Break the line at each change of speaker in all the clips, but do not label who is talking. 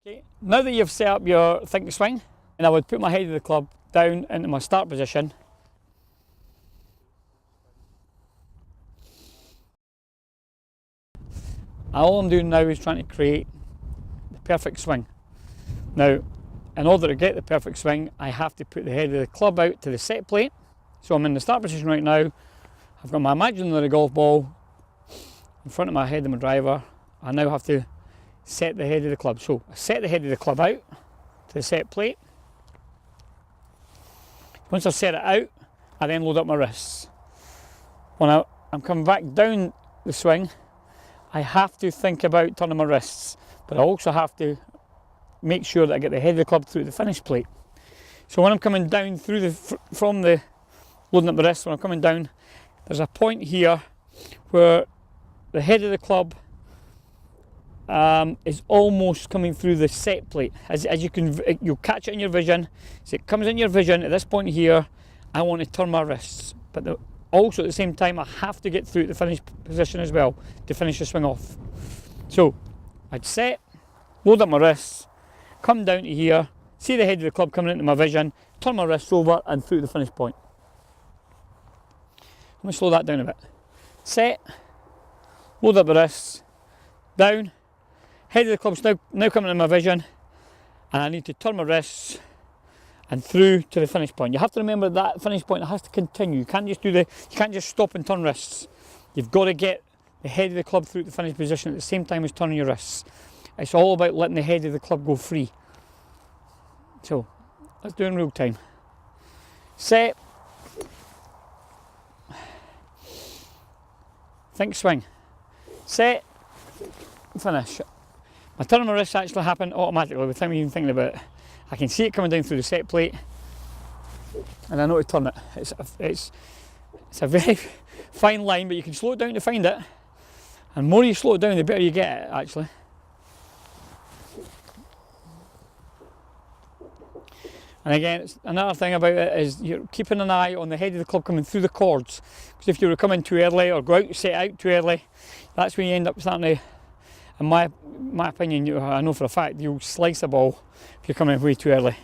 Okay, now that you've set up your think swing, and I would put my head of the club down into my start position. All I'm doing now is trying to create the perfect swing. Now, in order to get the perfect swing, I have to put the head of the club out to the set plate. So I'm in the start position right now. I've got my imaginary golf ball in front of my head of my driver. I now have to set the head of the club. So I set the head of the club out to the set plate. Once I've set it out, I then load up my wrists. When I'm coming back down the swing, I have to think about turning my wrists, but I also have to make sure that I get the head of the club through the finish plate. So when I'm coming down through from the loading up the wrists, when I'm coming down, there's a point here where the head of the club is almost coming through the set plate. As you'll catch it in your vision. So it comes in your vision at this point here. I want to turn my wrists, but also at the same time I have to get through the finish position as well to finish the swing off. So I'd set, load up my wrists, come down to here, see the head of the club coming into my vision, turn my wrists over and through the finish point. Let me slow that down a bit. Set, load up the wrists, down, head of the club's now coming into my vision, and I need to turn my wrists and through to the finish point. You have to remember that finish point has to continue. You can't just stop and turn wrists. You've got to get the head of the club through the finish position at the same time as turning your wrists. It's all about letting the head of the club go free. So let's do it in real time. Set, think swing, set, finish. My turn of my wrists actually happen automatically without me even thinking about it. I can see it coming down through the set plate and I know to turn it. It's a very fine line, but you can slow it down to find it, and the more you slow it down the better you get it actually. And again, another thing about it is you're keeping an eye on the head of the club coming through the cords, because if you were coming too early or go out, set out too early, that's when you end up starting to, in my opinion, I know for a fact you'll slice a ball if you're coming way too early.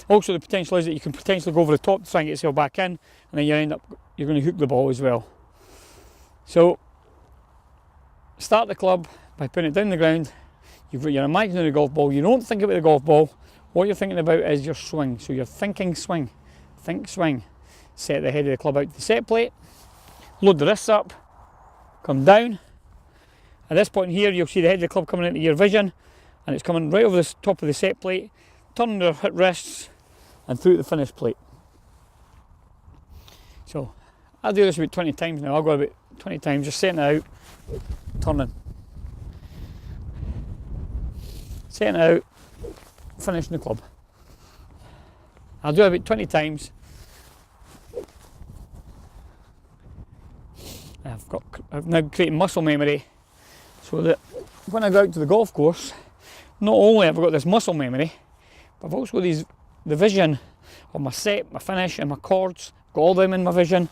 Also, the potential is that you can potentially go over the top to try and get yourself back in, and then you're going to hook the ball as well. So start the club by putting it down the ground. You've got your imaginary golf ball. You don't think about the golf ball. What you're thinking about is your swing. So you're thinking swing. Think swing. Set the head of the club out to the set plate. Load the wrists up. Come down. At this point here, you'll see the head of the club coming into your vision, and it's coming right over the top of the set plate. Turn your wrists and through the finish plate. So I'll do this about 20 times now. I'll go about 20 times, just setting it out, turning. Setting it out, finishing the club. I'll do it about 20 times. I've now created muscle memory, so that when I go out to the golf course, not only have I got this muscle memory, but I've also got the vision of my set, my finish and my chords. I've got all them in my vision.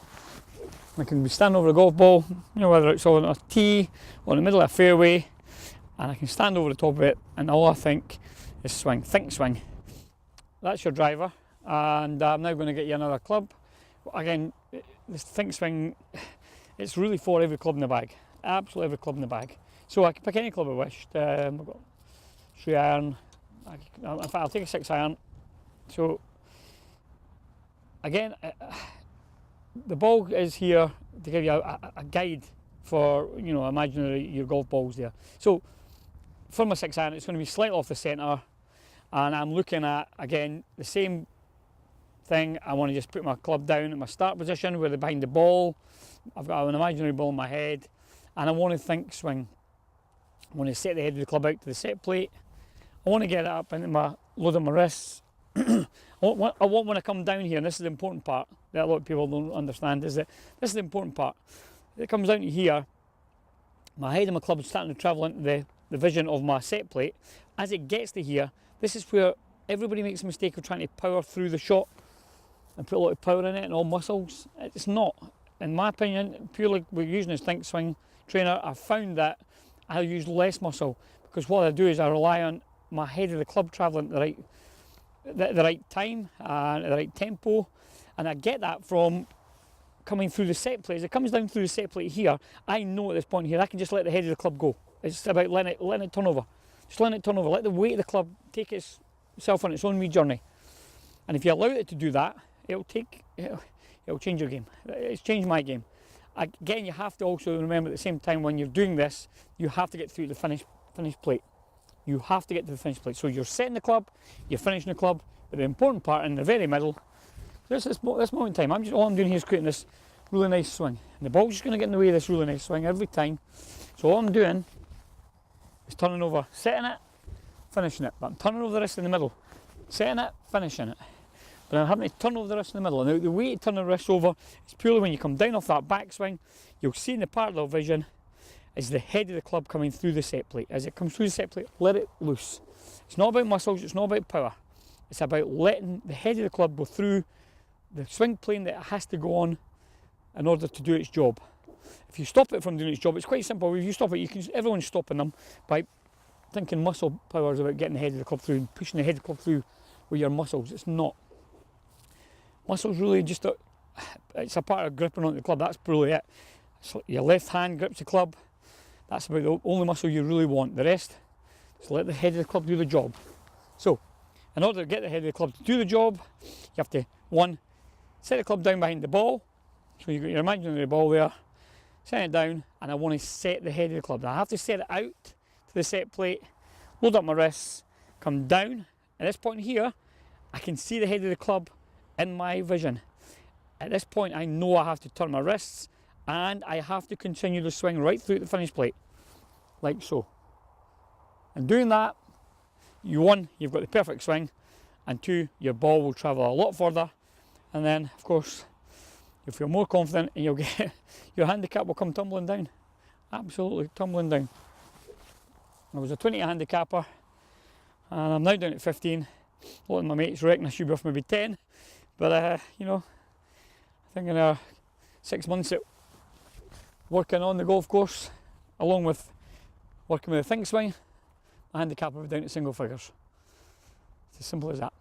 I can be standing over a golf ball, whether it's on a tee or in the middle of a fairway, and I can stand over the top of it and all I think is swing, think swing. That's your driver, and I'm now going to get you another club. Again, this think swing, it's really for every club in the bag, absolutely every club in the bag. So I can pick any club I wish. I've got 3 iron, in fact I'll take a 6 iron. So again, the ball is here to give you a guide for, imaginary your golf balls there. So for my 6 iron, it's going to be slightly off the centre, and I'm looking at, again, the same thing. I want to just put my club down in my start position where they're behind the ball. I've got an imaginary ball in my head, and I want to think swing. I want to set the head of the club out to the set plate. I want to get it up into my load of my wrists. I want when I come down here, and this is the important part that a lot of people don't understand, is that this is the important part. It comes down to here, my head of my club is starting to travel into the vision of my set plate. As it gets to here, this is where everybody makes a mistake of trying to power through the shot and put a lot of power in it and all muscles. It's not. In my opinion, purely we're using this think swing trainer, I've found that I use less muscle, because what I do is I rely on my head of the club travelling at the right time and at the right tempo, and I get that from coming through the set plate. As it comes down through the set plate here, I know at this point here I can just let the head of the club go. It's about letting it turn over. Just letting it turn over. Let the weight of the club take itself on its own wee journey. And if you allow it to do that, it'll change your game. It's changed my game. Again, you have to also remember at the same time when you're doing this, you have to get through the finished plate. You have to get to the finished plate. So you're setting the club, you're finishing the club, but the important part in the very middle, this moment in time, all I'm doing here is creating this really nice swing. And the ball's just going to get in the way of this really nice swing every time. So all I'm doing is turning over, setting it, finishing it. But I'm turning over the wrist in the middle, setting it, finishing it. But I'm having to turn over the wrist in the middle. And the way to turn the wrist over is purely when you come down off that backswing, you'll see in the parallel vision is the head of the club coming through the set plate. As it comes through the set plate, let it loose. It's not about muscles, it's not about power. It's about letting the head of the club go through the swing plane that it has to go on in order to do its job. If you stop it from doing its job, it's quite simple. If you stop it, everyone's stopping them by thinking muscle power is about getting the head of the club through and pushing the head of the club through with your muscles. It's not. Muscles really just, it's a part of gripping onto the club. That's really it. So your left hand grips the club. That's about the only muscle you really want. The rest, just let the head of the club do the job. So, in order to get the head of the club to do the job, you have to, one, set the club down behind the ball. So you've got your imaginary ball there, set it down, and I want to set the head of the club. Now I have to set it out to the set plate, load up my wrists, come down. At this point here, I can see the head of the club in my vision. At this point, I know I have to turn my wrists and I have to continue the swing right through the finish plate, like so. And doing that, you've got the perfect swing, and two, your ball will travel a lot further, and then, of course, you'll feel more confident and you'll get, your handicap will come tumbling down, absolutely tumbling down. I was a 20 handicapper, and I'm now down at 15. A lot of my mates reckon I should be off maybe 10, but you know, I think in 6 months at working on the golf course, along with working with a think swing, my handicap will be down to single figures. It's as simple as that.